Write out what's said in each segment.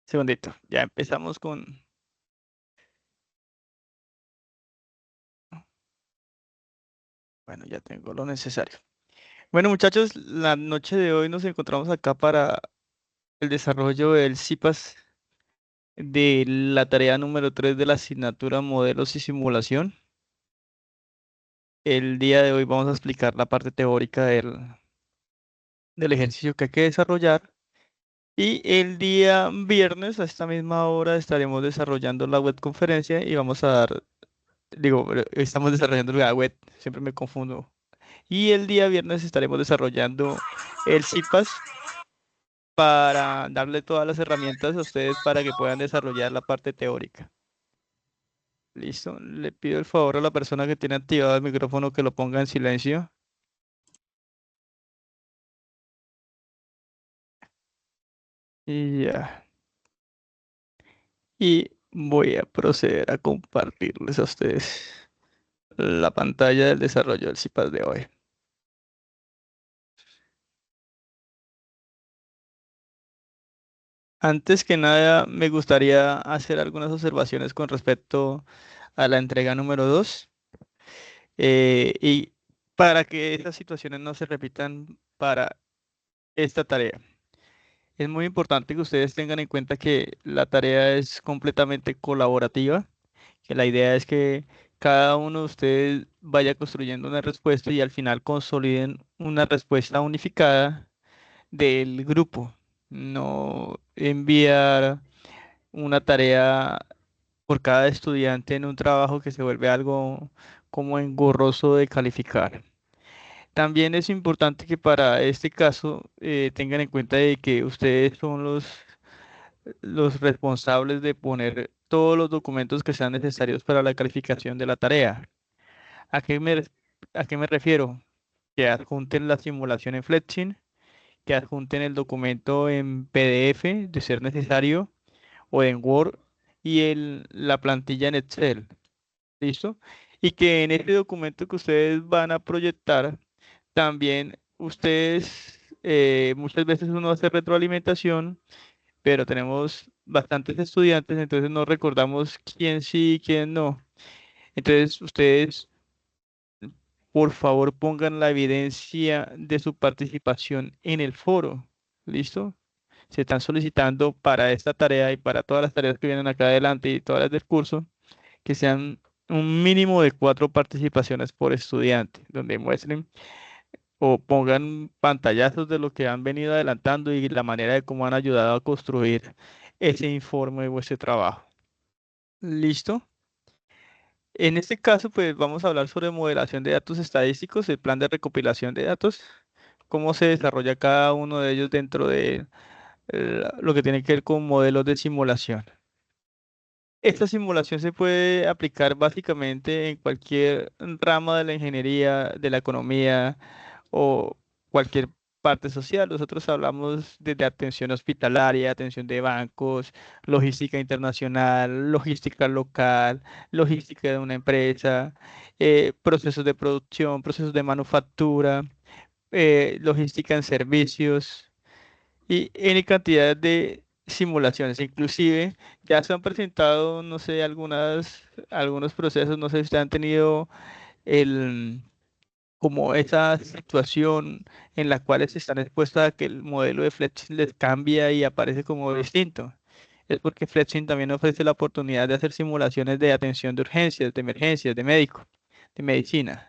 Segundito, ya empezamos con... Bueno, ya tengo lo necesario. Bueno, muchachos, la noche de hoy nos encontramos acá para el desarrollo del CIPAS de la tarea número 3 de la asignatura Modelos y Simulación. El día de hoy vamos a explicar la parte teórica del ejercicio que hay que desarrollar. Y el día viernes a esta misma hora estaremos desarrollando la web conferencia y vamos a dar, estamos desarrollando la web, siempre me confundo. Y el día viernes estaremos desarrollando el CIPAS para darle todas las herramientas a ustedes para que puedan desarrollar la parte teórica. Listo. Le pido el favor a la persona que tiene activado el micrófono que lo ponga en silencio. Y ya. Y voy a proceder a compartirles a ustedes la pantalla del desarrollo del CIPAS de hoy. Antes que nada, me gustaría hacer algunas observaciones con respecto a la entrega número 2. Y para que estas situaciones no se repitan para esta tarea. Es muy importante que ustedes tengan en cuenta que la tarea es completamente colaborativa, que la idea es que cada uno de ustedes vaya construyendo una respuesta y al final consoliden una respuesta unificada del grupo. No enviar una tarea por cada estudiante en un trabajo que se vuelve algo como engorroso de calificar. También es importante que para este caso tengan en cuenta de que ustedes son los responsables de poner todos los documentos que sean necesarios para la calificación de la tarea. ¿A qué a qué me refiero? Que adjunten la simulación en Flexin, que adjunten el documento en PDF de ser necesario o en Word y la plantilla en Excel. ¿Listo? Y que en este documento que ustedes van a proyectar, también ustedes, muchas veces uno hace retroalimentación, pero tenemos bastantes estudiantes, entonces no recordamos quién sí y quién no. Entonces ustedes, por favor, pongan la evidencia de su participación en el foro. ¿Listo? Se están solicitando para esta tarea y para todas las tareas que vienen acá adelante y todas las del curso que sean un mínimo de 4 participaciones por estudiante, donde muestren o pongan pantallazos de lo que han venido adelantando y la manera de cómo han ayudado a construir ese informe o ese trabajo. ¿Listo? En este caso, pues vamos a hablar sobre modelación de datos estadísticos, el plan de recopilación de datos, cómo se desarrolla cada uno de ellos dentro de lo que tiene que ver con modelos de simulación. Esta simulación se puede aplicar básicamente en cualquier rama de la ingeniería, de la economía o cualquier parte social. Nosotros hablamos desde atención hospitalaria, atención de bancos, logística internacional, logística local, logística de una empresa, procesos de producción, procesos de manufactura, logística en servicios y N cantidad de simulaciones. Inclusive ya se han presentado, no sé, algunos procesos, no sé si ustedes han tenido el, como esa situación en la cual se están expuestos a que el modelo de Fletching les cambia y aparece como distinto. Es porque Fletching también ofrece la oportunidad de hacer simulaciones de atención de urgencias, de emergencias, de médico, de medicina.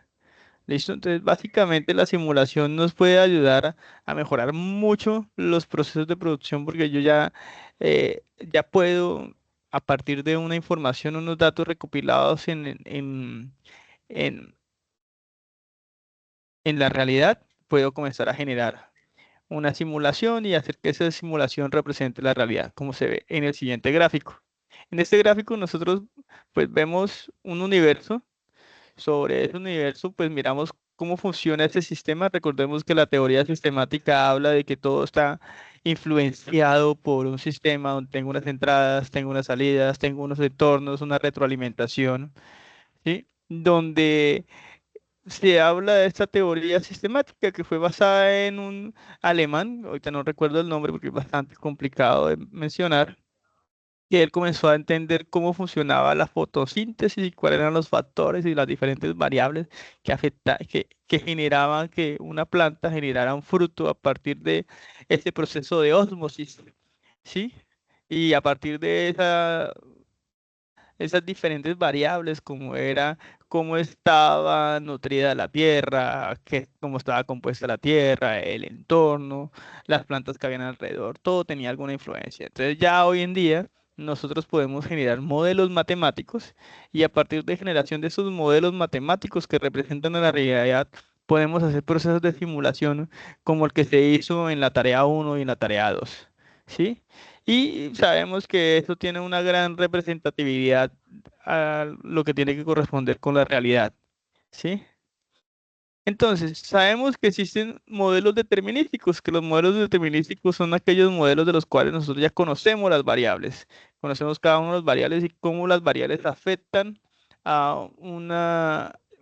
¿Listo? Entonces, básicamente la simulación nos puede ayudar a mejorar mucho los procesos de producción porque yo ya puedo, a partir de una información, unos datos recopilados en, en la realidad, puedo comenzar a generar una simulación y hacer que esa simulación represente la realidad, como se ve en el siguiente gráfico. En este gráfico nosotros pues vemos un universo. Sobre ese universo, pues miramos cómo funciona ese sistema. Recordemos que la teoría sistemática habla de que todo está influenciado por un sistema donde tengo unas entradas, tengo unas salidas, tengo unos entornos, una retroalimentación, ¿sí? Donde se habla de esta teoría sistemática que fue basada en un alemán, ahorita no recuerdo el nombre porque es bastante complicado de mencionar, que él comenzó a entender cómo funcionaba la fotosíntesis y cuáles eran los factores y las diferentes variables que generaban que una planta generara un fruto a partir de este proceso de ósmosis, ¿sí? Y a partir de esas diferentes variables, como era cómo estaba nutrida la tierra, cómo estaba compuesta la tierra, el entorno, las plantas que habían alrededor, todo tenía alguna influencia. Entonces ya hoy en día nosotros podemos generar modelos matemáticos y a partir de generación de esos modelos matemáticos que representan a la realidad, podemos hacer procesos de simulación como el que se hizo en la tarea uno y en la tarea 2. ¿Sí? Y sabemos que esto tiene una gran representatividad a lo que tiene que corresponder con la realidad, ¿sí? Entonces, sabemos que existen modelos determinísticos, que los modelos determinísticos son aquellos modelos de los cuales nosotros ya conocemos las variables, conocemos cada una de las variables y cómo las variables afectan a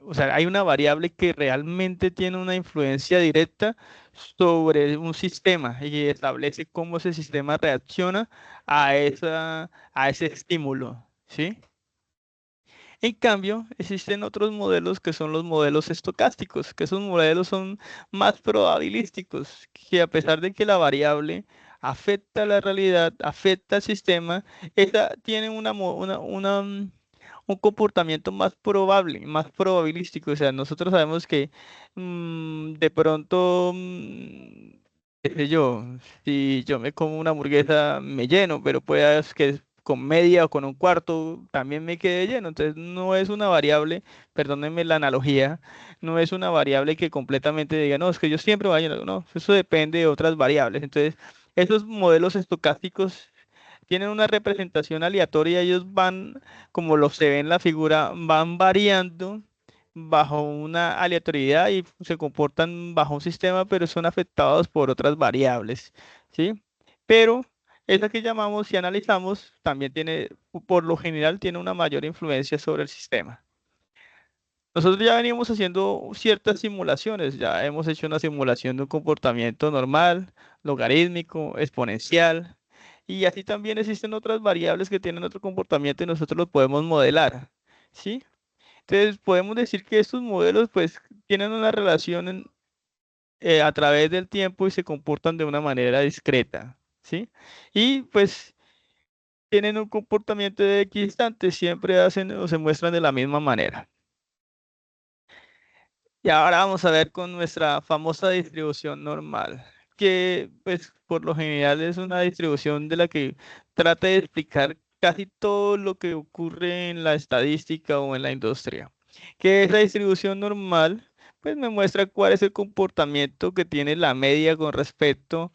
o sea, hay una variable que realmente tiene una influencia directa sobre un sistema y establece cómo ese sistema reacciona a ese estímulo, ¿sí? En cambio, existen otros modelos que son los modelos estocásticos, que esos modelos son más probabilísticos, que a pesar de que la variable afecta a la realidad, afecta al sistema, esta tiene un comportamiento más probable, más probabilístico. O sea, nosotros sabemos que de pronto, qué sé yo, si yo me como una hamburguesa me lleno, pero puede que con media o con un cuarto también me quede lleno. Entonces no es una variable, perdónenme la analogía, no es una variable que completamente diga, no, es que yo siempre voy a llenar. No, eso depende de otras variables. Entonces, esos modelos estocásticos tienen una representación aleatoria, ellos van, como lo se ve en la figura, van variando bajo una aleatoriedad y se comportan bajo un sistema, pero son afectados por otras variables, ¿sí? Pero esa que llamamos, si analizamos, también tiene, por lo general, tiene una mayor influencia sobre el sistema. Nosotros ya venimos haciendo ciertas simulaciones, ya hemos hecho una simulación de un comportamiento normal, logarítmico, exponencial, y así también existen otras variables que tienen otro comportamiento y nosotros los podemos modelar, ¿sí? Entonces podemos decir que estos modelos pues tienen una relación a través del tiempo y se comportan de una manera discreta, ¿sí? Y pues tienen un comportamiento equidistante, siempre hacen o se muestran de la misma manera. Y ahora vamos a ver con nuestra famosa distribución normal, que pues por lo general es una distribución de la que trata de explicar casi todo lo que ocurre en la estadística o en la industria. Que esa distribución normal pues me muestra cuál es el comportamiento que tiene la media con respecto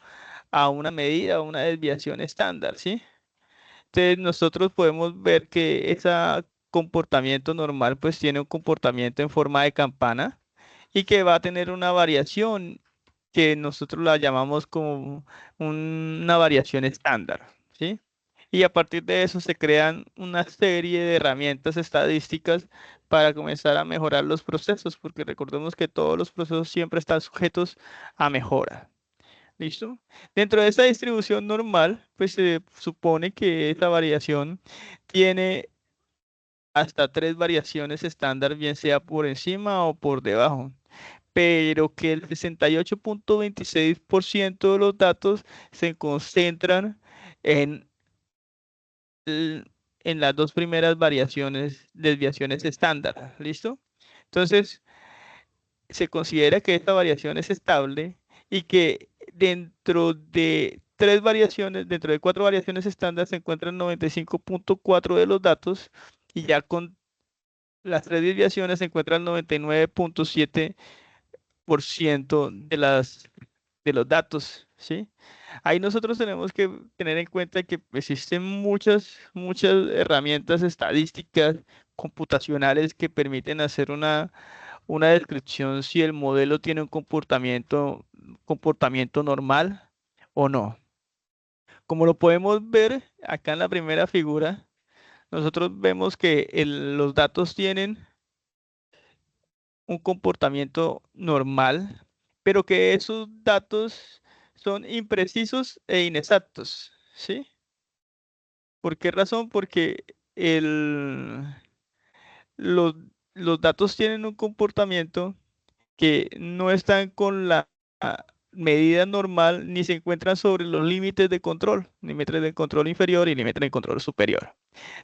a una medida o una desviación estándar, ¿sí? Entonces nosotros podemos ver que ese comportamiento normal pues tiene un comportamiento en forma de campana y que va a tener una variación que nosotros la llamamos como una variación estándar, ¿sí? Y a partir de eso se crean una serie de herramientas estadísticas para comenzar a mejorar los procesos, porque recordemos que todos los procesos siempre están sujetos a mejora. ¿Listo? Dentro de esta distribución normal, pues se supone que esta variación tiene hasta tres variaciones estándar, bien sea por encima o por debajo, pero que el 68.26% de los datos se concentran en, l- en las dos primeras variaciones, desviaciones estándar. ¿Listo? Entonces, se considera que esta variación es estable y que dentro de cuatro variaciones estándar se encuentran 95.4 de los datos y ya con las tres desviaciones se encuentran 99.7% de los datos, ¿sí? Ahí nosotros tenemos que tener en cuenta que existen muchas herramientas estadísticas computacionales que permiten hacer una descripción si el modelo tiene un comportamiento normal o no. Como lo podemos ver acá en la primera figura, nosotros vemos que los datos tienen un comportamiento normal, pero que esos datos son imprecisos e inexactos, ¿sí? ¿Por qué razón? Porque el, los, los datos tienen un comportamiento que no están con la medida normal ni se encuentran sobre los límites de control, límites de control inferior y límites de control superior.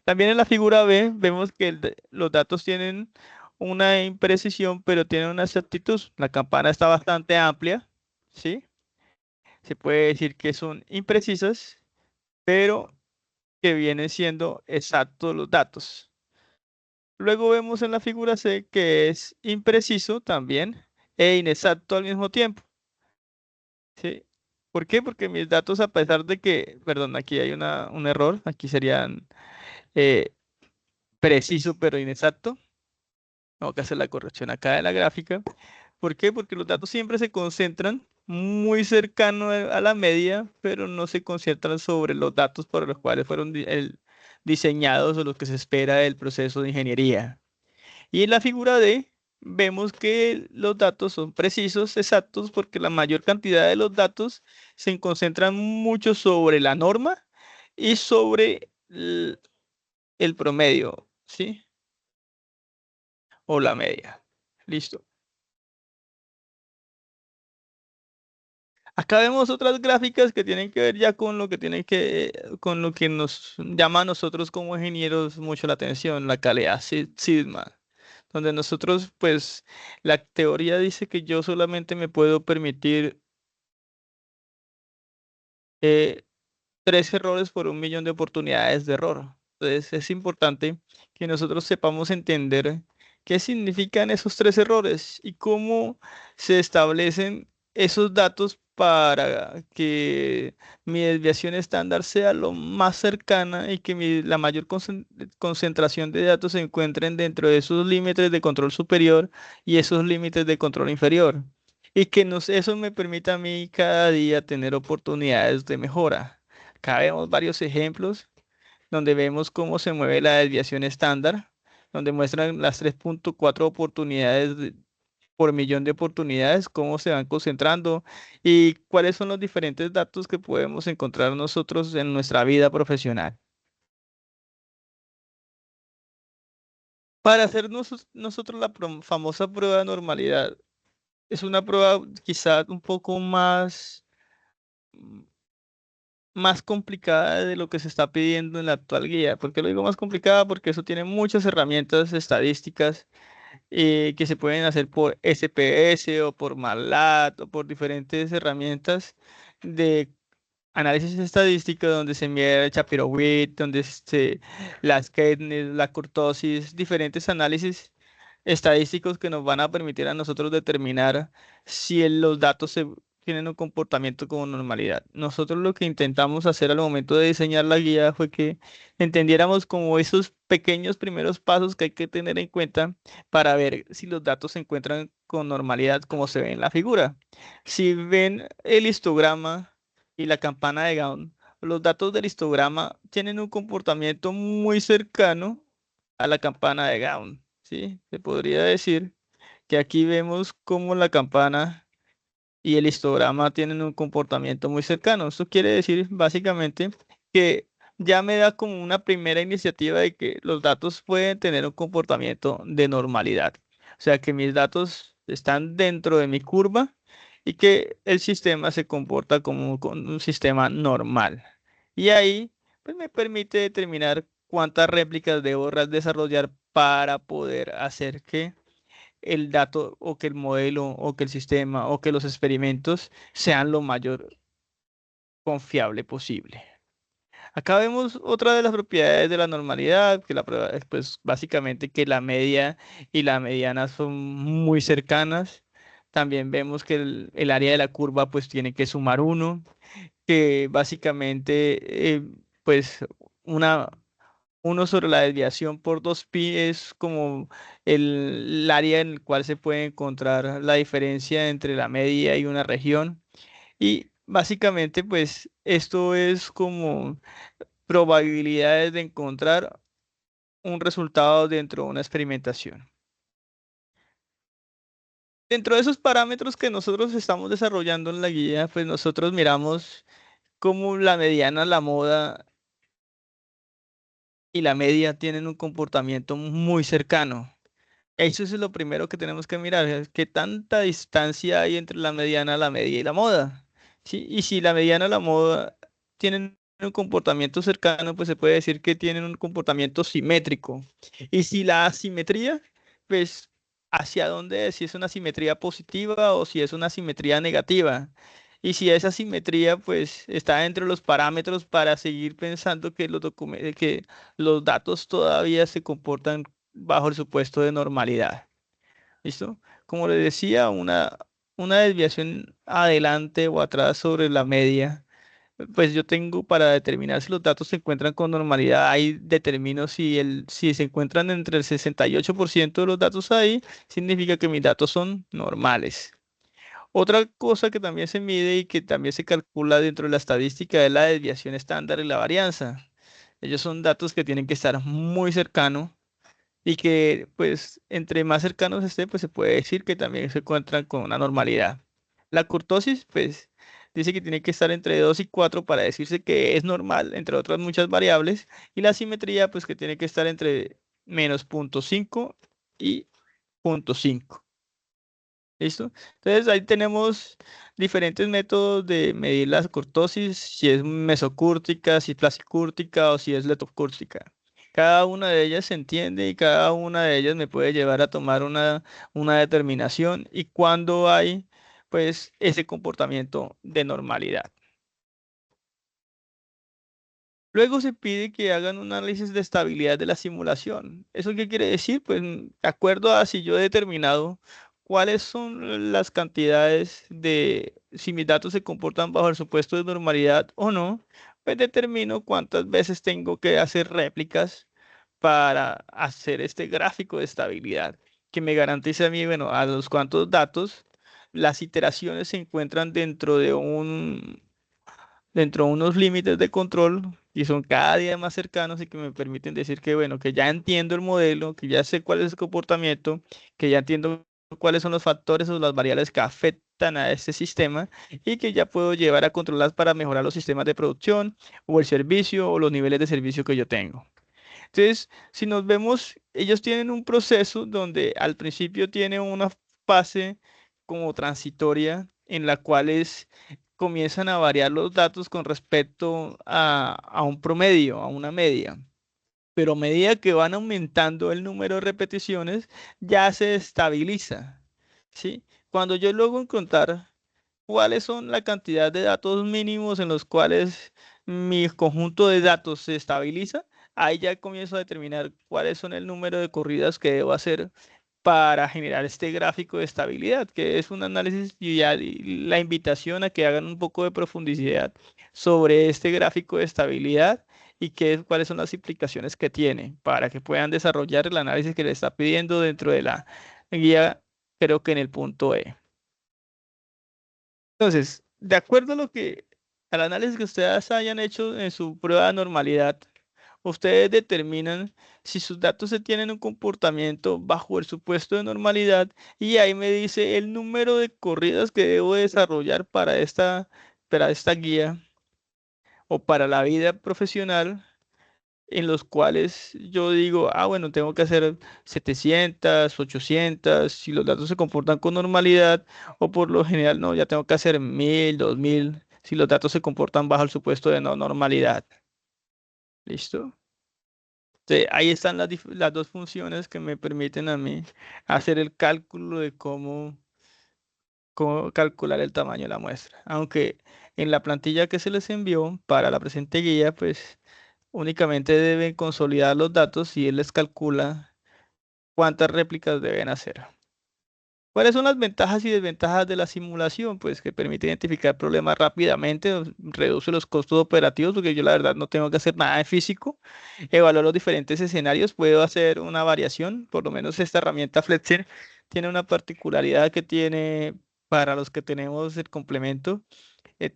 También en la figura B vemos que los datos tienen una imprecisión, pero tienen una exactitud. La campana está bastante amplia, ¿sí? Se puede decir que son imprecisas, pero que vienen siendo exactos los datos. Luego vemos en la figura C que es impreciso también e inexacto al mismo tiempo, ¿sí? ¿Por qué? Porque mis datos, a pesar de que, perdón, aquí hay un error, aquí serían eh, preciso pero inexacto. Tengo que hacer la corrección acá de la gráfica. ¿Por qué? Porque los datos siempre se concentran muy cercano a la media, pero no se concentran sobre los datos por los cuales fueron diseñados o los que se espera del proceso de ingeniería. Y en la figura D vemos que los datos son precisos, exactos, porque la mayor cantidad de los datos se concentran mucho sobre la norma y sobre el promedio, ¿sí? O la media. Listo. Acá vemos otras gráficas que tienen que ver ya con lo que con lo que nos llama a nosotros como ingenieros mucho la atención, la calidad sigma, donde nosotros, pues, la teoría dice que yo solamente me puedo permitir eh, 3 errores por 1 millón de oportunidades de error. Entonces es importante que nosotros sepamos entender qué significan esos 3 errores y cómo se establecen esos datos para que mi desviación estándar sea lo más cercana y que la mayor concentración de datos se encuentren dentro de esos límites de control superior y esos límites de control inferior. Y que eso me permita a mí cada día tener oportunidades de mejora. Acá vemos varios ejemplos donde vemos cómo se mueve la desviación estándar, donde muestran las 3.4 oportunidades por millón de oportunidades, cómo se van concentrando y cuáles son los diferentes datos que podemos encontrar nosotros en nuestra vida profesional. Para hacer nosotros la famosa prueba de normalidad, es una prueba quizá un poco más complicada de lo que se está pidiendo en la actual guía. ¿Por qué lo digo más complicada? Porque eso tiene muchas herramientas estadísticas que se pueden hacer por SPS o por MATLAB o por diferentes herramientas de análisis estadístico donde se mide el Shapiro-Wilk, donde las Kednes, la kurtosis, diferentes análisis estadísticos que nos van a permitir a nosotros determinar si los datos tienen un comportamiento como normalidad. Nosotros lo que intentamos hacer al momento de diseñar la guía fue que entendiéramos como esos pequeños primeros pasos que hay que tener en cuenta para ver si los datos se encuentran con normalidad como se ve en la figura. Si ven el histograma y la campana de Gauss, los datos del histograma tienen un comportamiento muy cercano a la campana de Gauss. ¿Sí? Se podría decir que aquí vemos cómo la campana y el histograma tienen un comportamiento muy cercano. Esto quiere decir básicamente que ya me da como una primera iniciativa de que los datos pueden tener un comportamiento de normalidad. O sea que mis datos están dentro de mi curva y que el sistema se comporta como con un sistema normal. Y ahí pues me permite determinar cuántas réplicas debo desarrollar para poder hacer que el dato o que el modelo o que el sistema o que los experimentos sean lo mayor confiable posible. Acá vemos otra de las propiedades de la normalidad, que la prueba es pues básicamente que la media y la mediana son muy cercanas. También vemos que el área de la curva pues tiene que sumar 1, que básicamente pues una 1 sobre la desviación por 2pi es como el área en el cual se puede encontrar la diferencia entre la media y una región. Y básicamente, pues esto es como probabilidades de encontrar un resultado dentro de una experimentación. Dentro de esos parámetros que nosotros estamos desarrollando en la guía, pues nosotros miramos cómo la mediana, la moda y la media tienen un comportamiento muy cercano. Eso es lo primero que tenemos que mirar, es qué tanta distancia hay entre la mediana, la media y la moda. ¿Sí? Y si la mediana y la moda tienen un comportamiento cercano, pues se puede decir que tienen un comportamiento simétrico. Y si la asimetría, pues hacia dónde es, si es una simetría positiva o si es una simetría negativa. Y si esa simetría, pues está entre los parámetros para seguir pensando que que los datos todavía se comportan bajo el supuesto de normalidad. ¿Listo? Como le decía, una desviación adelante o atrás sobre la media, pues yo tengo para determinar si los datos se encuentran con normalidad, ahí determino si se encuentran entre el 68% de los datos ahí, significa que mis datos son normales. Otra cosa que también se mide y que también se calcula dentro de la estadística es la desviación estándar y la varianza. Ellos son datos que tienen que estar muy cercanos y que pues entre más cercanos esté, pues se puede decir que también se encuentran con una normalidad. La kurtosis, pues dice que tiene que estar entre 2 y 4 para decirse que es normal, entre otras muchas variables, y la simetría, pues que tiene que estar entre -0.5 y 0.5. ¿Listo? Entonces ahí tenemos diferentes métodos de medir la cortosis, si es mesocúrtica, si es placicúrtica o si es letocúrtica. Cada una de ellas se entiende y cada una de ellas me puede llevar a tomar una determinación y cuando hay pues ese comportamiento de normalidad. Luego se pide que hagan un análisis de estabilidad de la simulación. ¿Eso qué quiere decir? Pues de acuerdo a si yo he determinado cuáles son las cantidades de si mis datos se comportan bajo el supuesto de normalidad o no, pues determino cuántas veces tengo que hacer réplicas para hacer este gráfico de estabilidad que me garantice a mí, bueno, a los cuantos datos las iteraciones se encuentran dentro de unos límites de control y son cada día más cercanos y que me permiten decir que, bueno, que ya entiendo el modelo, que ya sé cuál es el comportamiento, que ya entiendo cuáles son los factores o las variables que afectan a este sistema y que ya puedo llevar a controlar para mejorar los sistemas de producción o el servicio o los niveles de servicio que yo tengo. Entonces, si nos vemos, ellos tienen un proceso donde al principio tiene una fase como transitoria en la cual comienzan a variar los datos con respecto a un promedio, a una media. Pero a medida que van aumentando el número de repeticiones, ya se estabiliza, ¿sí? Cuando yo logro encontrar cuáles son la cantidad de datos mínimos en los cuales mi conjunto de datos se estabiliza, ahí ya comienzo a determinar cuáles son el número de corridas que debo hacer para generar este gráfico de estabilidad, que es un análisis y la invitación a que hagan un poco de profundidad sobre este gráfico de estabilidad y cuáles son las implicaciones que tiene para que puedan desarrollar el análisis que le está pidiendo dentro de la guía, creo que en el punto E. Entonces, de acuerdo a al análisis que ustedes hayan hecho en su prueba de normalidad, ustedes determinan si sus datos se tienen un comportamiento bajo el supuesto de normalidad y ahí me dice el número de corridas que debo desarrollar para esta guía o para la vida profesional en los cuales yo digo, ah, bueno, tengo que hacer 700, 800, si los datos se comportan con normalidad, o por lo general, no, ya tengo que hacer 1000, 2000, si los datos se comportan bajo el supuesto de no normalidad. ¿Listo? Entonces, ahí están las dos funciones que me permiten a mí hacer el cálculo de cómo calcular el tamaño de la muestra. Aunque en la plantilla que se les envió para la presente guía, pues únicamente deben consolidar los datos y él les calcula cuántas réplicas deben hacer. ¿Cuáles son las ventajas y desventajas de la simulación? Pues que permite identificar problemas rápidamente, reduce los costos operativos, porque yo la verdad no tengo que hacer nada de físico, evaluar los diferentes escenarios, puedo hacer una variación, por lo menos esta herramienta Flexer tiene una particularidad que tiene para los que tenemos el complemento,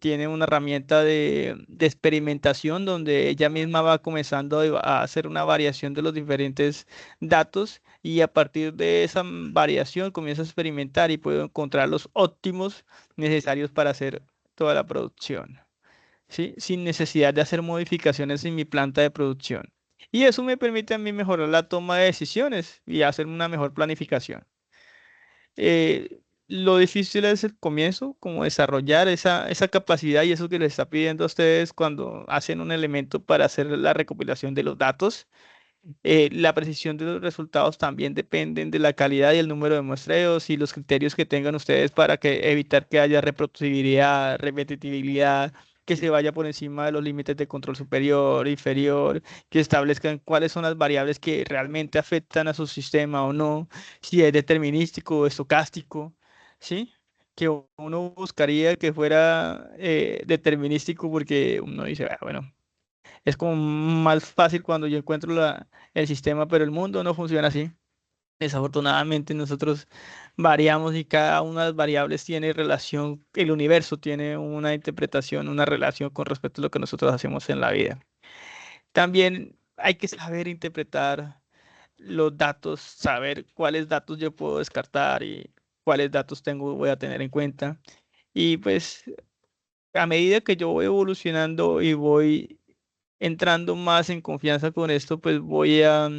tiene una herramienta de experimentación donde ella misma va comenzando a hacer una variación de los diferentes datos y a partir de esa variación comienza a experimentar y puedo encontrar los óptimos necesarios para hacer toda la producción, ¿sí? Sin necesidad de hacer modificaciones en mi planta de producción. Y eso me permite a mí mejorar la toma de decisiones y hacer una mejor planificación. Lo difícil es el comienzo, como desarrollar esa capacidad y eso que les está pidiendo a ustedes cuando hacen un elemento para hacer la recopilación de los datos. La precisión de los resultados también dependen de la calidad y el número de muestreos y los criterios que tengan ustedes para que evitar que haya reproducibilidad, repetitividad, que se vaya por encima de los límites de control superior, inferior, que establezcan cuáles son las variables que realmente afectan a su sistema o no, si es determinístico o estocástico, ¿sí? Que uno buscaría que fuera determinístico porque uno dice, "Ah, bueno, es como más fácil cuando yo encuentro el sistema, pero el mundo no funciona así. Desafortunadamente nosotros variamos y cada una de las variables tiene relación, el universo tiene una interpretación, una relación con respecto a lo que nosotros hacemos en la vida. También hay que saber interpretar los datos, saber cuáles datos yo puedo descartar y cuáles datos voy a tener en cuenta. Y pues a medida que yo voy evolucionando y voy entrando más en confianza con esto, pues voy a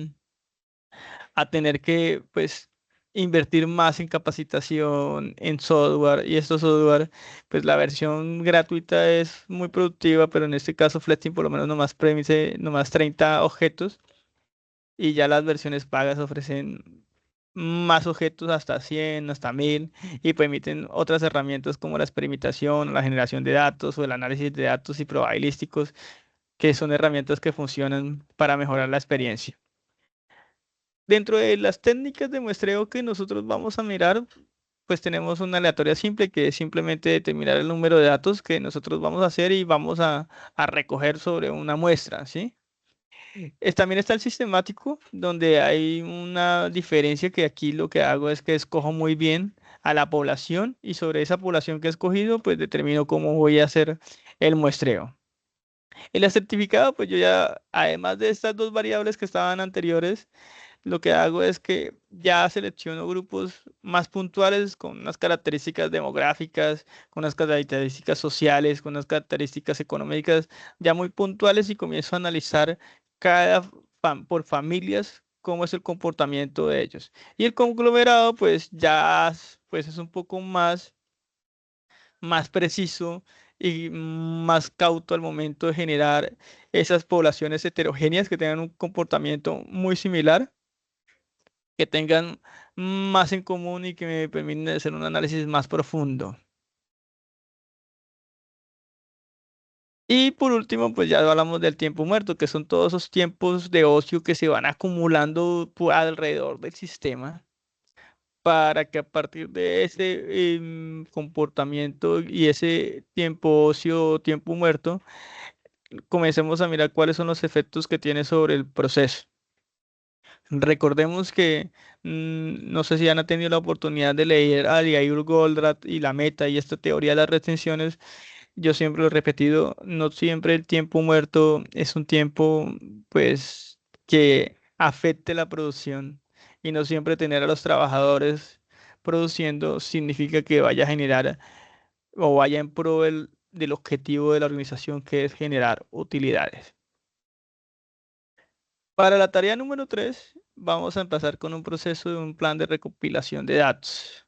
tener que, pues, invertir más en capacitación, en software, y estos software, pues la versión gratuita es muy productiva, pero en este caso Fletching por lo menos nomás permite nomás 30 objetos, y ya las versiones pagas ofrecen más objetos hasta 100 hasta 1000 y permiten otras herramientas como la experimentación, la generación de datos o el análisis de datos y probabilísticos que son herramientas que funcionan para mejorar la experiencia. Dentro de las técnicas de muestreo que nosotros vamos a mirar, pues tenemos una aleatoria simple que es simplemente determinar el número de datos que nosotros vamos a hacer y vamos a recoger sobre una muestra, ¿sí? También está el sistemático, donde hay una diferencia que aquí lo que hago es que escojo muy bien a la población y sobre esa población que he escogido, pues determino cómo voy a hacer el muestreo. El certificado, pues yo ya, además de estas dos variables que estaban anteriores, lo que hago es que ya selecciono grupos más puntuales con unas características demográficas, con unas características sociales, con unas características económicas ya muy puntuales y comienzo a analizar cada por familias cómo es el comportamiento de ellos. Y el conglomerado, pues ya pues es un poco más preciso y más cauto al momento de generar esas poblaciones heterogéneas que tengan un comportamiento muy similar, que tengan más en común y que me permiten hacer un análisis más profundo. Y por último, pues ya hablamos del tiempo muerto, que son todos esos tiempos de ocio que se van acumulando alrededor del sistema para que a partir de ese comportamiento y ese tiempo ocio, tiempo muerto, comencemos a mirar cuáles son los efectos que tiene sobre el proceso. Recordemos que no sé si han tenido la oportunidad de leer a Yair Goldratt y la meta y esta teoría de las retenciones. Yo siempre lo he repetido, no siempre el tiempo muerto es un tiempo pues que afecte la producción y no siempre tener a los trabajadores produciendo significa que vaya a generar o vaya en pro del objetivo de la organización que es generar utilidades. Para la tarea número 3, vamos a empezar con un proceso de un plan de recopilación de datos,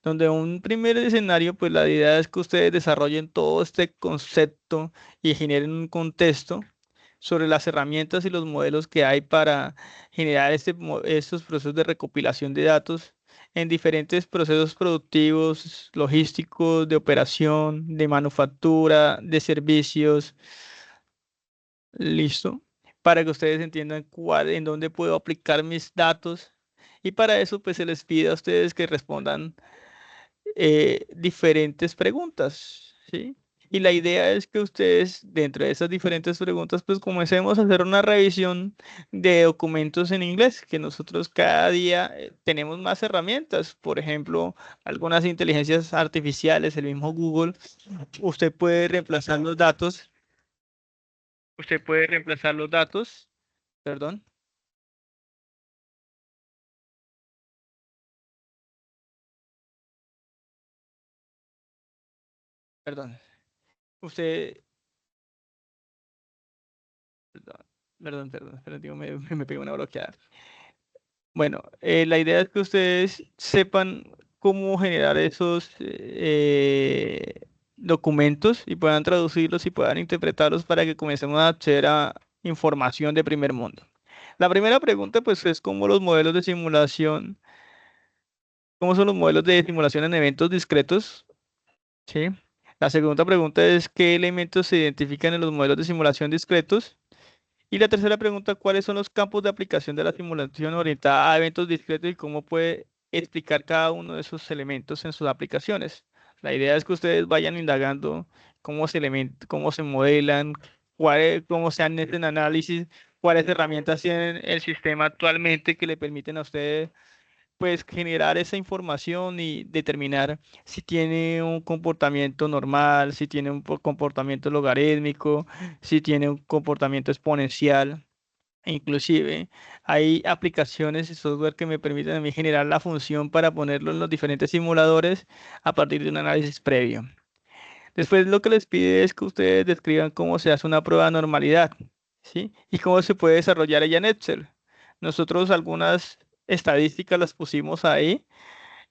donde un primer escenario, pues la idea es que ustedes desarrollen todo este concepto y generen un contexto sobre las herramientas y los modelos que hay para generar estos procesos de recopilación de datos en diferentes procesos productivos, logísticos, de operación, de manufactura, de servicios. Listo. Para que ustedes entiendan en dónde puedo aplicar mis datos. Y para eso, pues se les pide a ustedes que respondan diferentes preguntas, ¿sí? Y la idea es que ustedes, dentro de esas diferentes preguntas, pues comencemos a hacer una revisión de documentos en inglés, que nosotros cada día tenemos más herramientas. Por ejemplo, algunas inteligencias artificiales, el mismo Google, usted puede reemplazar los datos. Usted puede reemplazar los datos. Perdón, perdón. Usted, perdón. Perdón, digo, me pegó una bloqueada. Bueno, la idea es que ustedes sepan cómo generar esos documentos y puedan traducirlos y puedan interpretarlos para que comencemos a acceder a información de primer mundo. La primera pregunta, pues, es cómo los modelos de simulación, cómo son los modelos de simulación en eventos discretos, ¿sí? La segunda pregunta es qué elementos se identifican en los modelos de simulación discretos. Y la tercera pregunta, ¿cuáles son los campos de aplicación de la simulación orientada a eventos discretos y cómo puede explicar cada uno de esos elementos en sus aplicaciones? La idea es que ustedes vayan indagando cómo se modelan, cómo se hacen análisis, cuáles herramientas tiene el sistema actualmente que le permiten a ustedes pues generar esa información y determinar si tiene un comportamiento normal, si tiene un comportamiento logarítmico, si tiene un comportamiento exponencial. E inclusive hay aplicaciones y software que me permiten a mí generar la función para ponerlo en los diferentes simuladores a partir de un análisis previo. Después lo que les pide es que ustedes describan cómo se hace una prueba de normalidad, ¿sí? Y cómo se puede desarrollar ella en Excel. Nosotros algunas estadísticas las pusimos ahí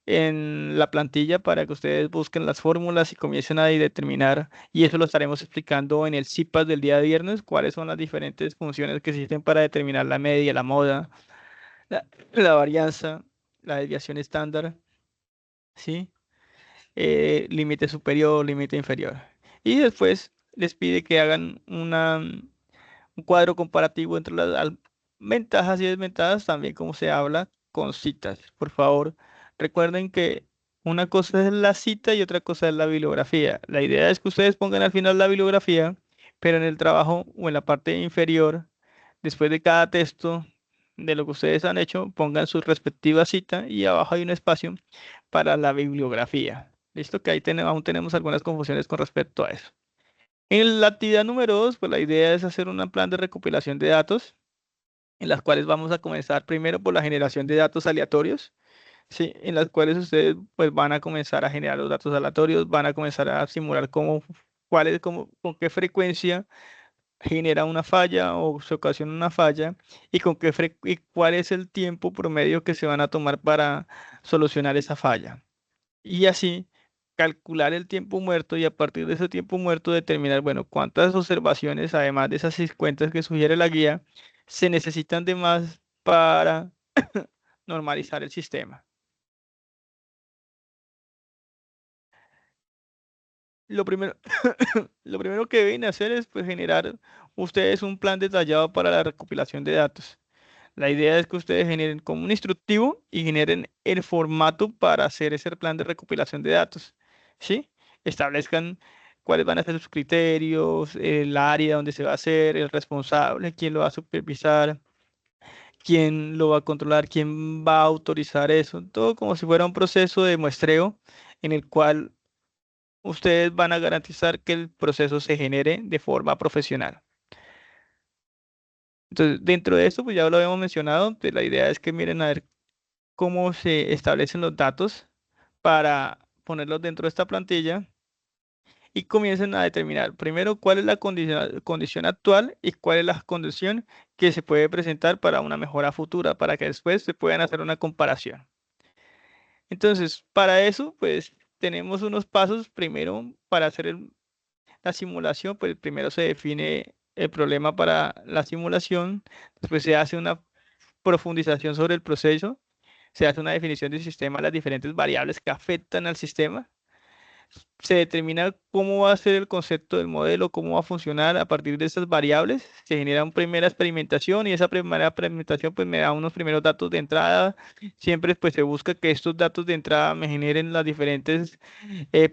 en la plantilla para que ustedes busquen las fórmulas y comiencen a determinar, y eso lo estaremos explicando en el CIPAS del día viernes, cuáles son las diferentes funciones que existen para determinar la media, la moda, la varianza, la desviación estándar, ¿sí? Límite superior, límite inferior. Y después les pide que hagan un cuadro comparativo entre las ventajas y desventajas, también como se habla con citas. Por favor, recuerden que una cosa es la cita y otra cosa es la bibliografía. La idea es que ustedes pongan al final la bibliografía, pero en el trabajo o en la parte inferior, después de cada texto de lo que ustedes han hecho, pongan su respectiva cita y abajo hay un espacio para la bibliografía. Listo, que ahí aún tenemos algunas confusiones con respecto a eso. En la actividad número 2, pues la idea es hacer un plan de recopilación de datos, en las cuales vamos a comenzar primero por la generación de datos aleatorios, ¿sí? En las cuales ustedes pues van a comenzar a generar los datos aleatorios, van a comenzar a simular con qué frecuencia genera una falla o se ocasiona una falla y y cuál es el tiempo promedio que se van a tomar para solucionar esa falla y así calcular el tiempo muerto y a partir de ese tiempo muerto determinar, bueno, cuántas observaciones, además de esas 50 que sugiere la guía, se necesitan de más para normalizar el sistema. Lo primero, lo primero que deben hacer es pues, generar ustedes un plan detallado para la recopilación de datos. La idea es que ustedes generen como un instructivo y generen el formato para hacer ese plan de recopilación de datos, ¿sí? Establezcan cuáles van a ser sus criterios, el área donde se va a hacer, el responsable, quién lo va a supervisar, quién lo va a controlar, quién va a autorizar eso, todo como si fuera un proceso de muestreo en el cual ustedes van a garantizar que el proceso se genere de forma profesional. Entonces, dentro de esto, pues ya lo habíamos mencionado, pues, la idea es que miren a ver cómo se establecen los datos para ponerlos dentro de esta plantilla y comiencen a determinar primero cuál es la condición actual y cuál es la condición que se puede presentar para una mejora futura, para que después se puedan hacer una comparación. Entonces, para eso, pues tenemos unos pasos. Primero, para hacer la simulación, pues primero se define el problema para la simulación, después se hace una profundización sobre el proceso, se hace una definición del sistema, las diferentes variables que afectan al sistema, se determina cómo va a ser el concepto del modelo, cómo va a funcionar a partir de esas variables, se genera una primera experimentación y esa primera experimentación pues me da unos primeros datos de entrada, siempre pues se busca que estos datos de entrada me generen las diferentes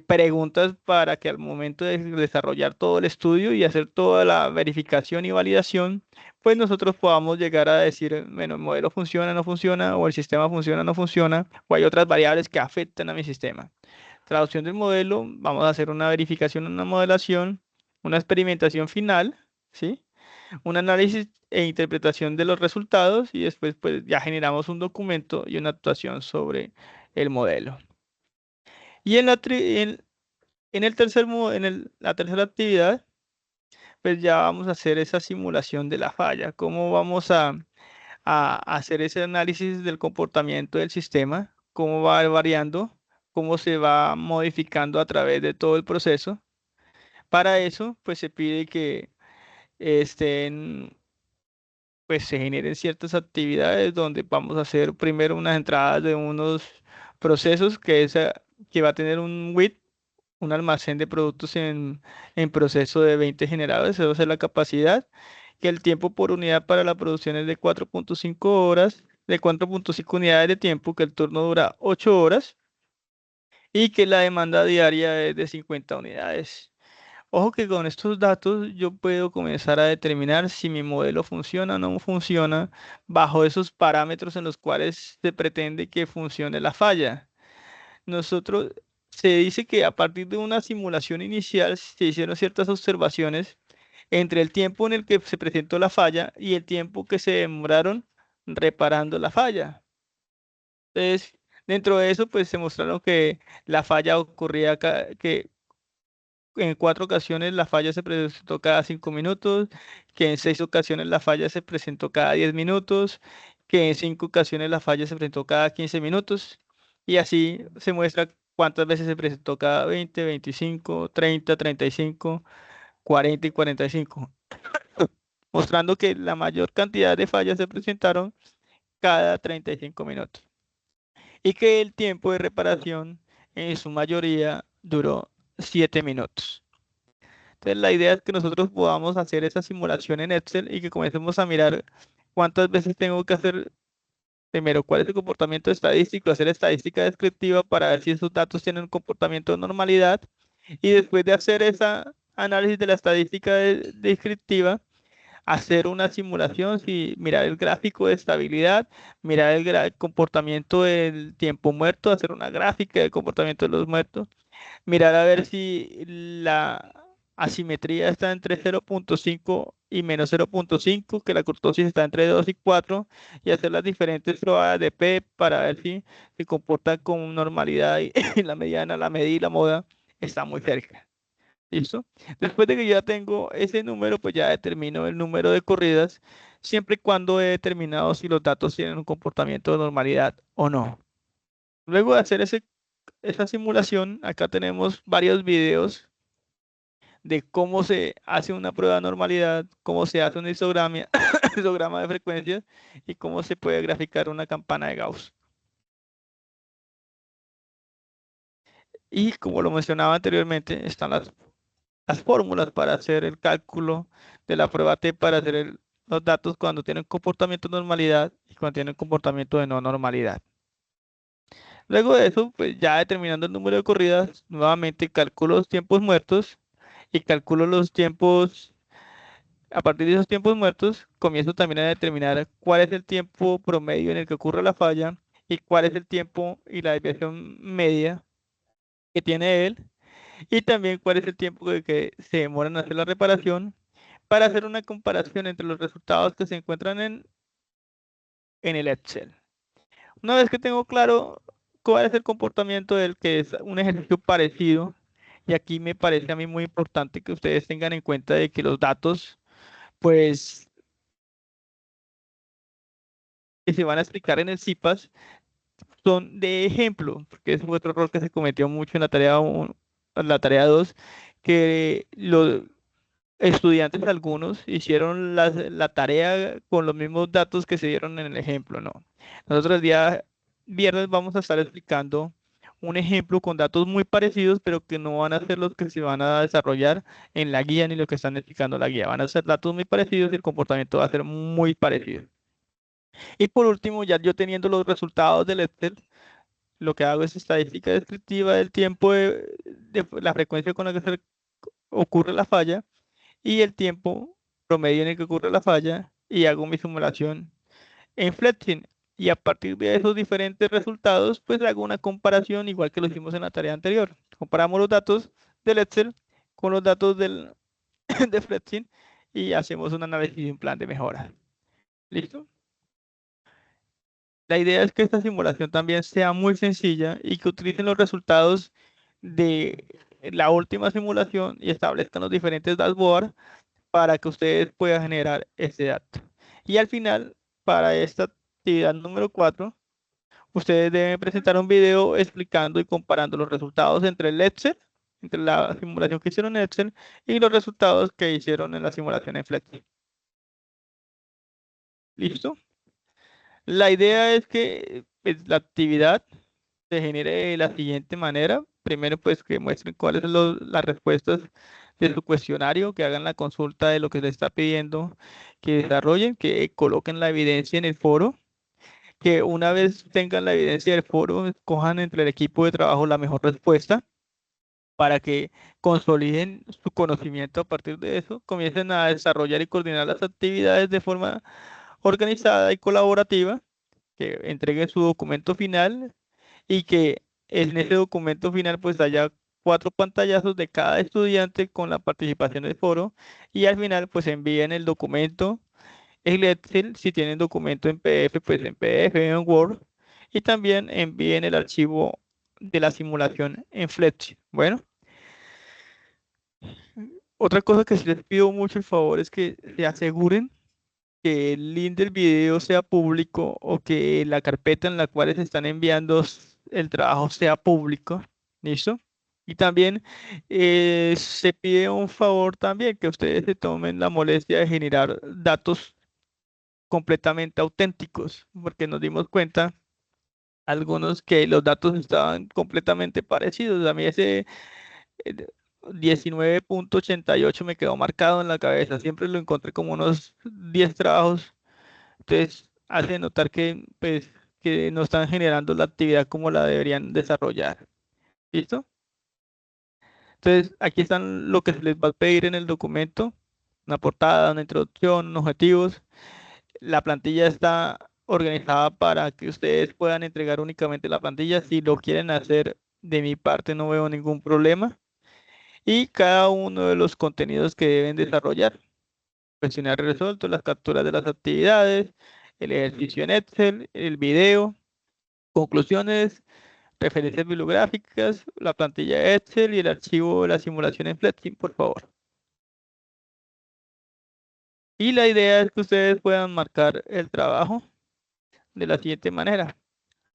preguntas para que al momento de desarrollar todo el estudio y hacer toda la verificación y validación, pues nosotros podamos llegar a decir, bueno, el modelo funciona, no funciona, o el sistema funciona, no funciona, o hay otras variables que afectan a mi sistema. Traducción del modelo, vamos a hacer una verificación, una modelación, una experimentación final, ¿sí? Un análisis e interpretación de los resultados y después pues ya generamos un documento y una actuación sobre el modelo. Y en la, tri- en el tercer, mo- en el- la tercera actividad, pues ya vamos a hacer esa simulación de la falla. ¿Cómo vamos a hacer ese análisis del comportamiento del sistema? ¿Cómo va variando? ¿Cómo se va modificando a través de todo el proceso? Para eso, pues se pide que estén, pues se generen ciertas actividades donde vamos a hacer primero unas entradas de unos procesos que va a tener un WIT, un almacén de productos en proceso de 20 generadores, esa va a ser la capacidad, que el tiempo por unidad para la producción es de 4.5 horas, de 4.5 unidades de tiempo, que el turno dura 8 horas y que la demanda diaria es de 50 unidades. Ojo que con estos datos yo puedo comenzar a determinar si mi modelo funciona o no funciona bajo esos parámetros en los cuales se pretende que funcione la falla. Nosotros se dice que a partir de una simulación inicial se hicieron ciertas observaciones entre el tiempo en el que se presentó la falla y el tiempo que se demoraron reparando la falla. Entonces, dentro de eso, pues se mostraron que la falla ocurría que en 4 ocasiones la falla se presentó cada 5 minutos, que en 6 ocasiones la falla se presentó cada 10 minutos, que en 5 ocasiones la falla se presentó cada 15 minutos, y así se muestra cuántas veces se presentó cada 20, 25, 30, 35, 40 y 45, mostrando que la mayor cantidad de fallas se presentaron cada 35 minutos y que el tiempo de reparación en su mayoría duró 7 minutos. Entonces, la idea es que nosotros podamos hacer esa simulación en Excel y que comencemos a mirar cuántas veces tengo que hacer, primero, cuál es el comportamiento estadístico, hacer estadística descriptiva para ver si esos datos tienen un comportamiento de normalidad. Y después de hacer ese análisis de la estadística descriptiva, hacer una simulación, si mirar el gráfico de estabilidad, mirar el comportamiento del tiempo muerto, hacer una gráfica del comportamiento de los muertos, mirar a ver si la asimetría está entre 0.5 y menos 0.5, que la kurtosis está entre 2 y 4, y hacer las diferentes probadas de P para ver si se comporta con normalidad y la mediana, la media y la moda está muy cerca. ¿Listo? Después de que yo ya tengo ese número, pues ya determino el número de corridas, siempre y cuando he determinado si los datos tienen un comportamiento de normalidad o no. Luego de hacer esa simulación, acá tenemos varios videos de cómo se hace una prueba de normalidad, cómo se hace un histograma, histograma de frecuencias y cómo se puede graficar una campana de Gauss. Y como lo mencionaba anteriormente, están las fórmulas para hacer el cálculo de la prueba T para hacer los datos cuando tienen comportamiento de normalidad y cuando tienen comportamiento de no normalidad. Luego de eso, pues ya determinando el número de corridas, nuevamente calculo los tiempos muertos y calculo los tiempos. A partir de esos tiempos muertos, comienzo también a determinar cuál es el tiempo promedio en el que ocurre la falla y cuál es el tiempo y la desviación media que tiene él, y también cuál es el tiempo que se demora en hacer la reparación para hacer una comparación entre los resultados que se encuentran en el Excel. Una vez que tengo claro cuál es el comportamiento del que es un ejercicio parecido, y aquí me parece a mí muy importante que ustedes tengan en cuenta de que los datos, pues, que se van a explicar en el CIPAS son de ejemplo, porque ese fue otro error que se cometió mucho en la tarea 1, en la tarea 2, que los estudiantes algunos hicieron la tarea con los mismos datos que se dieron en el ejemplo, no. Nosotros el día viernes vamos a estar explicando un ejemplo con datos muy parecidos, pero que no van a ser los que se van a desarrollar en la guía ni lo que están explicando en la guía. Van a ser datos muy parecidos y el comportamiento va a ser muy parecido. Y por último, ya yo teniendo los resultados del Excel, lo que hago es estadística descriptiva del tiempo de la frecuencia con la que ocurre la falla y el tiempo promedio en el que ocurre la falla, y hago mi simulación en Fletzing. Y a partir de esos diferentes resultados, pues hago una comparación igual que lo hicimos en la tarea anterior. Comparamos los datos del Excel con los datos de Fletzing y hacemos un análisis y un plan de mejora. ¿Listo? La idea es que esta simulación también sea muy sencilla y que utilicen los resultados de la última simulación y establezcan los diferentes dashboards para que ustedes puedan generar este dato. Y al final, para esta actividad número 4, ustedes deben presentar un video explicando y comparando los resultados entre el Excel, entre la simulación que hicieron en Excel y los resultados que hicieron en la simulación en Flex. ¿Listo? La idea es que pues, la actividad se genere de la siguiente manera. Primero, pues que muestren cuáles son las respuestas de su cuestionario, que hagan la consulta de lo que se está pidiendo, que desarrollen, que coloquen la evidencia en el foro, que una vez tengan la evidencia del foro, escojan entre el equipo de trabajo la mejor respuesta para que consoliden su conocimiento a partir de eso, comiencen a desarrollar y coordinar las actividades de forma organizada y colaborativa, que entreguen su documento final y que en ese documento final pues haya 4 pantallazos de cada estudiante con la participación del foro y al final pues envíen el documento en Excel, si tienen documento en PDF pues en PDF, en Word y también envíen el archivo de la simulación en Fletch. Bueno, otra cosa que sí les pido mucho el favor es que se aseguren que el link del video sea público o que la carpeta en la cual se están enviando el trabajo sea público. ¿Listo? Y también se pide un favor también que ustedes se tomen la molestia de generar datos completamente auténticos, porque nos dimos cuenta algunos que los datos estaban completamente parecidos. A mí ese 19.88 me quedó marcado en la cabeza. Siempre lo encontré como unos 10 trabajos. Entonces, hace notar que, pues, que no están generando la actividad como la deberían desarrollar. ¿Listo? Entonces, aquí están lo que se les va a pedir en el documento, una portada, una introducción, unos objetivos. La plantilla está organizada para que ustedes puedan entregar únicamente la plantilla. Si lo quieren hacer de mi parte, no veo ningún problema. Y cada uno de los contenidos que deben desarrollar. Cuestionario resuelto, las capturas de las actividades, el ejercicio en Excel, el video, conclusiones, referencias bibliográficas, la plantilla de Excel y el archivo de la simulación en Flex, por favor. Y la idea es que ustedes puedan marcar el trabajo de la siguiente manera.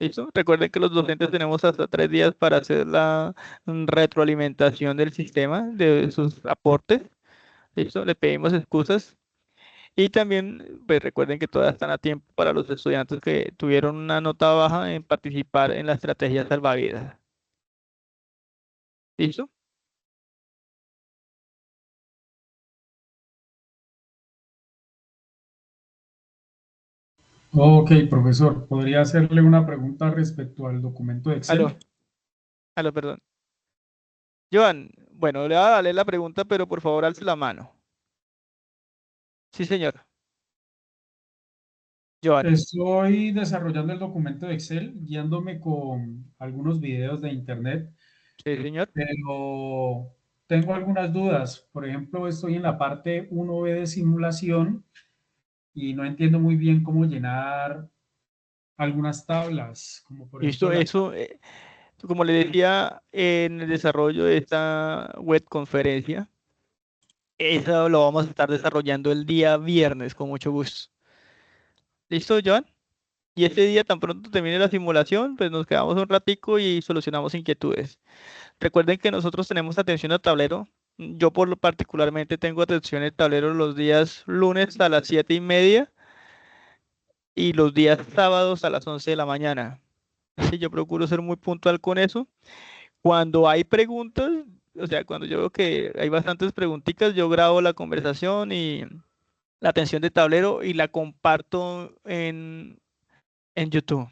¿Listo? Recuerden que los docentes tenemos hasta 3 días para hacer la retroalimentación del sistema, de sus aportes. ¿Listo? Le pedimos excusas. Y también, pues recuerden que todavía están a tiempo para los estudiantes que tuvieron una nota baja en participar en la estrategia salvavidas. ¿Listo? Ok, profesor, ¿podría hacerle una pregunta respecto al documento de Aló, Excel? aló, perdón. Joan, bueno, le voy a darle la pregunta, pero por favor alce la mano. Sí, señor. Joan. Estoy desarrollando el documento de Excel, guiándome con algunos videos de internet, Sí, señor. pero tengo algunas dudas. Por ejemplo, estoy en la parte 1B de simulación y no entiendo muy bien cómo llenar algunas tablas, como por ejemplo Listo, la... eso, como le decía en el desarrollo de esta web conferencia, eso lo vamos a estar desarrollando el día viernes, con mucho gusto. ¿Listo, Joan? Y este día, tan pronto termine la simulación, pues nos quedamos un ratico y solucionamos inquietudes. Recuerden que nosotros tenemos atención al tablero. Yo por lo particularmente tengo atención al tablero los días lunes a las 7:30 y los días sábados a las 11 de la mañana. Sí, yo procuro ser muy puntual con eso. Cuando hay preguntas, o sea, cuando yo veo que hay bastantes preguntitas, yo grabo la conversación y la atención de tablero y la comparto en YouTube.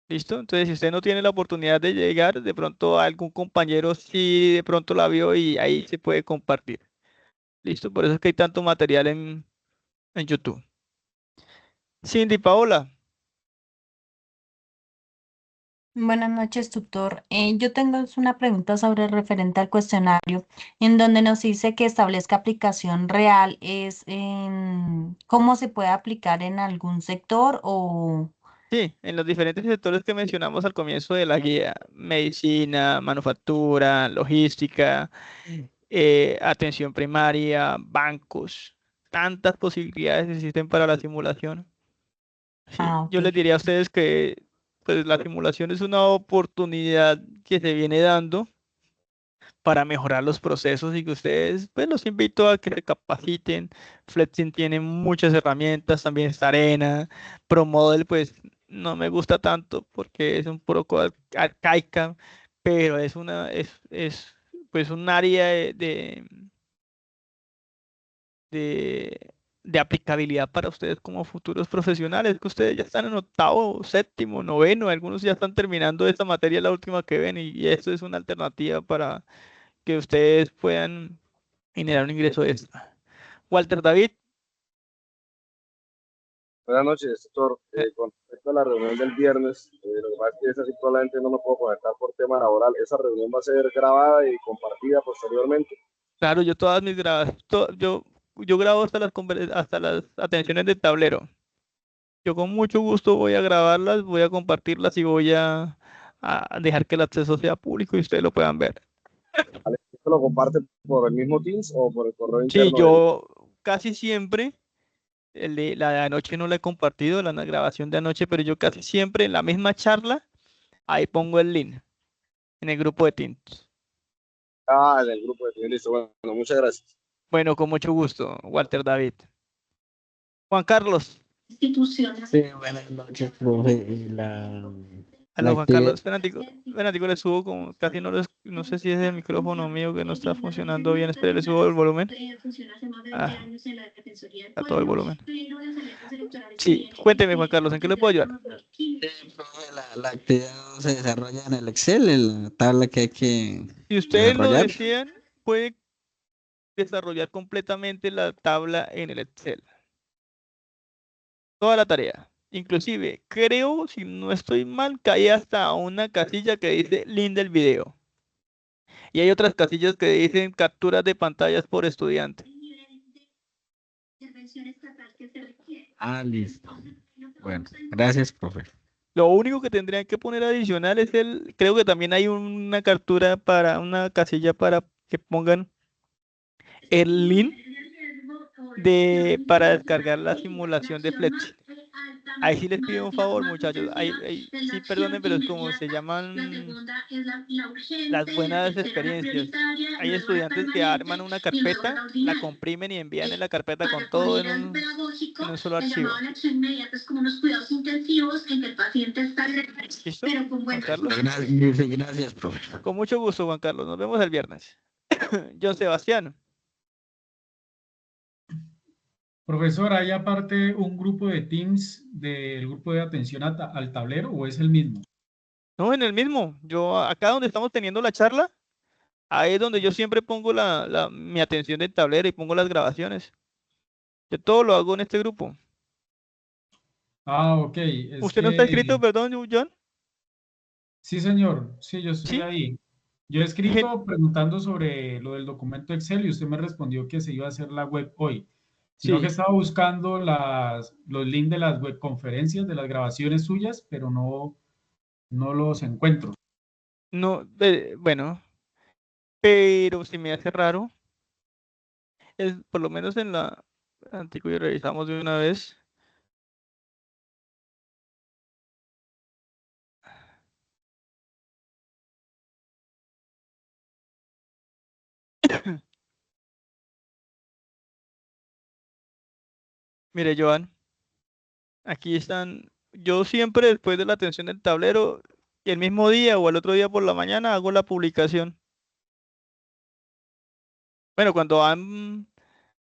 ¿Listo? Entonces, si usted no tiene la oportunidad de llegar, de pronto algún compañero sí de pronto la vio y ahí se puede compartir. ¿Listo? Por eso es que hay tanto material en YouTube. Cindy, Paola. Buenas noches, tutor. Yo tengo una pregunta sobre referente al cuestionario, en donde nos dice que establezca aplicación real. ¿Es cómo se puede aplicar en algún sector o Sí, en los diferentes sectores que mencionamos al comienzo de la guía, medicina, manufactura, logística, atención primaria, bancos, tantas posibilidades existen para la simulación. Sí, Ah, yo ok. les diría a ustedes que pues, la simulación es una oportunidad que se viene dando para mejorar los procesos y que ustedes, pues los invito a que se capaciten. Flexing tiene muchas herramientas, también está Arena, ProModel, pues no me gusta tanto porque es un poco arcaica, pero es pues un área de, de aplicabilidad para ustedes como futuros profesionales, que ustedes ya están en octavo, séptimo, noveno, algunos ya están terminando esta materia, la última que ven, y esto es una alternativa para que ustedes puedan generar un ingreso extra. Walter David, Buenas noches, doctor. eh, Con respecto a la reunión del viernes, lo que pasa es que esa simplemente no me puedo conectar por tema laboral. Esa reunión va a ser grabada y compartida posteriormente. claro, yo todas mis yo grabo hasta las atenciones del tablero. Yo con mucho gusto voy a grabarlas, voy a compartirlas y voy a dejar que el acceso sea público y ustedes lo puedan ver. ¿Esto lo comparte por el mismo Teams o por el correo Sí, interno del... yo casi siempre, la de anoche no la he compartido, la grabación de anoche, pero yo casi siempre en la misma charla, ahí pongo el link en el grupo de Teams. del grupo de Teams? Listo. Bueno, muchas gracias. Bueno, con mucho gusto, Walter David. Juan Carlos. Sí, buenas noches, profe. La Aló, Juan actividad, Carlos. Espérate, le subo como casi no sé si es el micrófono mío que no está funcionando bien. Espera, le subo el volumen. Ah, a todo el volumen. Sí, cuénteme, Juan Carlos, ¿en qué le puedo ayudar? profe, la actividad se desarrolla en el Excel, en la tabla que hay que Si ustedes lo desarrollar. desean, pueden desarrollar completamente la tabla en el Excel. Toda la tarea. Inclusive, creo, si no estoy mal, que hay hasta una casilla que dice link del video. Y hay otras casillas que dicen capturas de pantallas por estudiante. Ah, listo. Bueno, gracias, profe. Lo único que tendrían que poner adicional es creo que también hay una captura para una casilla para que pongan el link para descargar la simulación de Fletch. Ahí sí les pido un favor, muchachos. Sí, perdonen, pero es como se llaman las buenas experiencias. Hay estudiantes que arman una carpeta, la comprimen y envían en la carpeta con todo en un solo archivo. ¿Listo, Juan Carlos? Gracias, profe. Con mucho gusto, Juan Carlos. Nos vemos el viernes. John Sebastián. Profesor, ¿hay aparte un grupo de Teams del grupo de atención al tablero o es el mismo? No, en el mismo. Yo acá donde estamos teniendo la charla, ahí es donde yo siempre pongo mi atención del tablero y pongo las grabaciones. Yo todo lo hago en este grupo. Ah, ok. Es ¿Usted no está que, escrito, perdón, John? sí, señor. Sí, yo estoy Sí. ahí. Yo he Gen- escrito preguntando sobre lo del documento Excel y usted me respondió que se iba a hacer la web hoy, sino que Sí. estaba buscando los links de las webconferencias, de las grabaciones suyas, pero no los encuentro. No, bueno, pero si me hace raro, por lo menos en la antigua y revisamos de una vez. Mire, Joan, aquí están. Yo siempre después de la atención del tablero, el mismo día o el otro día por la mañana hago la publicación. Bueno, cuando han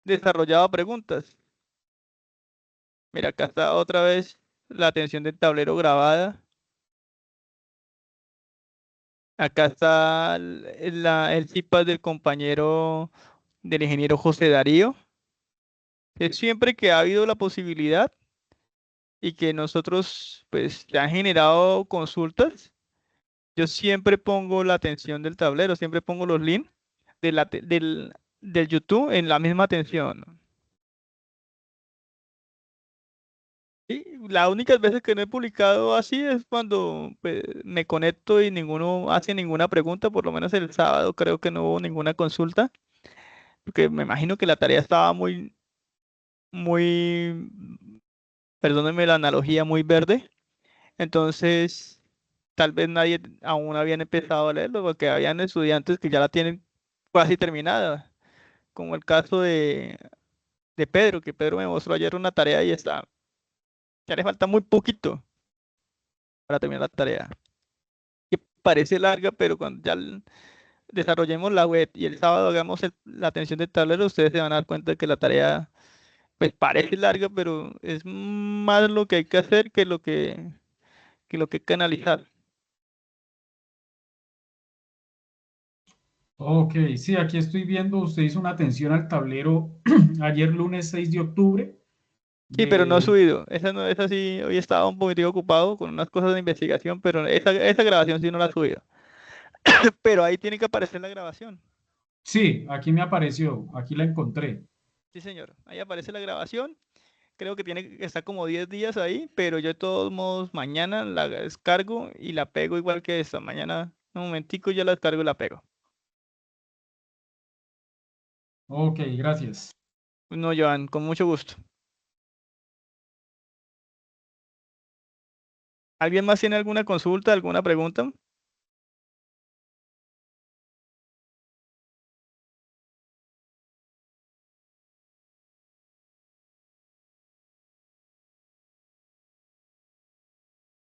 desarrollado preguntas. Mira, acá está otra vez la atención del tablero grabada. Acá está el CIPAS del compañero del ingeniero José Darío. Es siempre que ha habido la posibilidad y que nosotros, pues, se han generado consultas, yo siempre pongo la atención del tablero, siempre pongo los links del YouTube en la misma atención. Sí, las únicas veces que no he publicado así es cuando pues, me conecto y ninguno hace ninguna pregunta, por lo menos el sábado creo que no hubo ninguna consulta. porque me imagino que la tarea estaba muy, perdónenme la analogía, muy verde. Entonces, tal vez nadie aún habían empezado a leerlo, porque habían estudiantes que ya la tienen casi terminada, como el caso de Pedro, que Pedro me mostró ayer una tarea y está, ya le falta muy poquito para terminar la tarea. Que parece larga, pero cuando ya desarrollemos la web y el sábado hagamos la atención de tablero, ustedes se van a dar cuenta de que la tarea pues parece larga, pero es más lo que hay que hacer que lo que hay que analizar. Ok, sí, aquí estoy viendo, usted hizo una atención al tablero ayer lunes 6 de octubre Sí, pero no he de... subido. Esa no, esa sí, hoy estaba un poquitico ocupado con unas cosas de investigación, pero esa grabación sí no la he subido. Pero ahí tiene que aparecer la grabación. Sí, aquí me apareció, aquí la encontré. Sí, señor. Ahí aparece la grabación. Creo que tiene que estar como 10 días ahí, pero yo de todos modos mañana la descargo y la pego igual que esta. Mañana, un momentico, ya la descargo y la pego. Ok, gracias. No, Joan, con mucho gusto. ¿Alguien más tiene alguna consulta, alguna pregunta?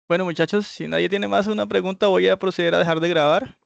Bueno, muchachos, si nadie tiene más una pregunta, voy a proceder a dejar de grabar.